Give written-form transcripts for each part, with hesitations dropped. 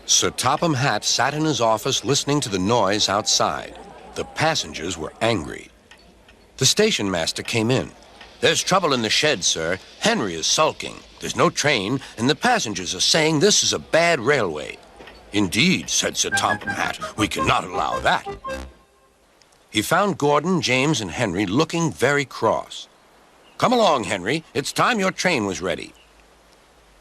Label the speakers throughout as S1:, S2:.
S1: Sir Topham Hatt sat in his office listening to the noise outside. The passengers were angry. The station master came in. "There's trouble in the shed, sir. Henry is sulking. There's no train, and the passengers are saying this is a bad railway." "Indeed," said Sir Topham Hatt, "we cannot allow that." He found Gordon, James, and Henry looking very cross. "Come along, Henry. It's time your train was ready."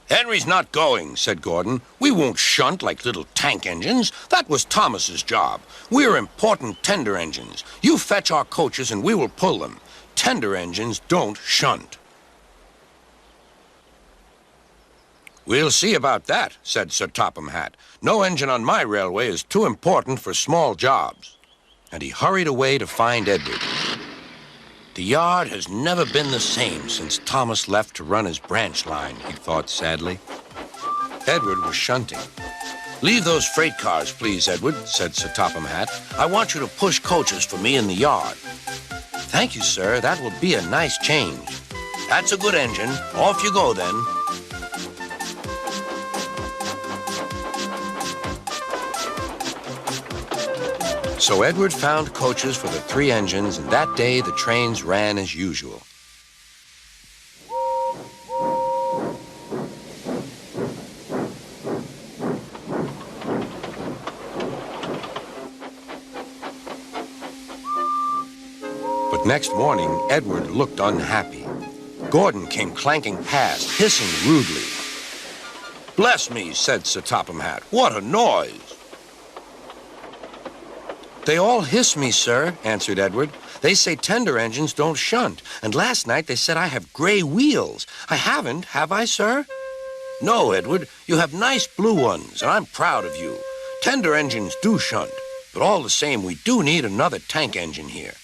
S1: "Henry's not going," said Gordon. "We won't shunt like little tank engines. That was Thomas's job. We're important tender engines. You fetch our coaches and we will pull them. Tender engines don't shunt." "We'll see about that," said Sir Topham Hatt. "No engine on my railway is too important for small jobs." And he hurried away to find Edward. The yard has never been the same since Thomas left to run his branch line, he thought sadly. Edward was shunting. "Leave those freight cars, please, Edward," said Sir Topham Hatt. "I want you to push coaches for me in the yard." "Thank you, sir. That will be a nice change." "That's a good engine. Off you go, then." So Edward found coaches for the 3 engines, and that day the trains ran as usual. But next morning, Edward looked unhappy. Gordon came clanking past, hissing rudely. "Bless me," said Sir Topham Hatt, "what a noise!" "They all hiss me, sir," answered Edward. "They say tender engines don't shunt, and last night they said I have gray wheels. I haven't, have I, sir?" "No, Edward, you have nice blue ones, and I'm proud of you. Tender engines do shunt, but all the same, we do need another tank engine here."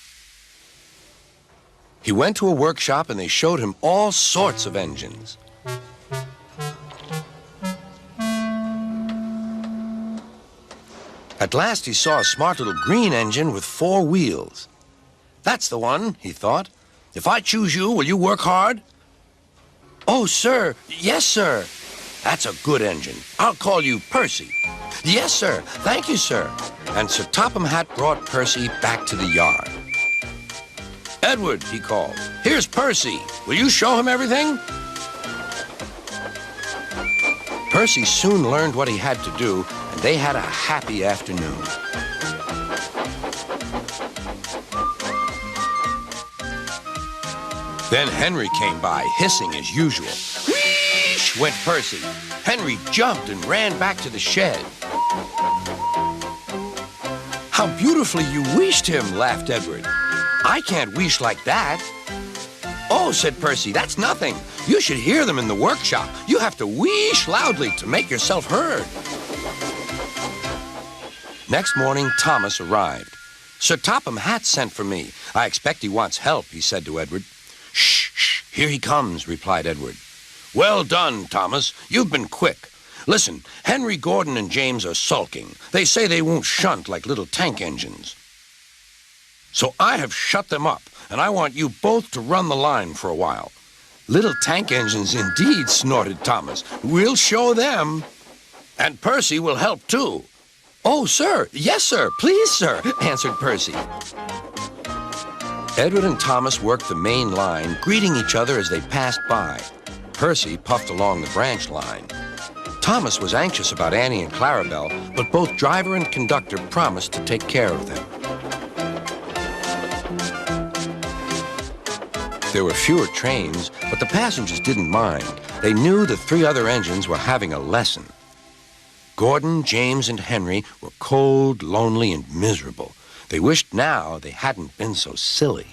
S1: He went to a workshop, and they showed him all sorts of engines. At last he saw a smart little green engine with 4 wheels. "That's the one," he thought. "If I choose you, will you work hard?" "Oh, sir, yes, sir." "That's a good engine. I'll call you Percy." "Yes, sir. Thank you, sir." And Sir Topham Hatt brought Percy back to the yard. "Edward," he called, "here's Percy. Will you show him everything?" Percy soon learned what he had to do, and they had a happy afternoon. Then Henry came by, hissing as usual. "Wheesh!" went Percy. Henry jumped and ran back to the shed. "How beautifully you wheeshed him," laughed Edward. "I can't wheesh like that." "Oh," said Percy, "that's nothing. You should hear them in the workshop. You have to wheesh loudly to make yourself heard." Next morning, Thomas arrived. "Sir Topham Hatt sent for me. I expect he wants help," he said to Edward. "Shh, shh, here he comes," replied Edward. "Well done, Thomas. You've been quick. Listen, Henry, Gordon, and James are sulking. They say they won't shunt like little tank engines. So I have shut them up, and I want you both to run the line for a while." "Little tank engines indeed," snorted Thomas. "We'll show them." "And Percy will help too." "Oh, sir, yes, sir, please, sir," answered Percy. Edward and Thomas worked the main line, greeting each other as they passed by. Percy puffed along the branch line. Thomas was anxious about Annie and Clarabelle, but both driver and conductor promised to take care of them. There were fewer trains, but the passengers didn't mind. They knew the 3 other engines were having a lesson. Gordon, James, and Henry were cold, lonely, and miserable. They wished now they hadn't been so silly.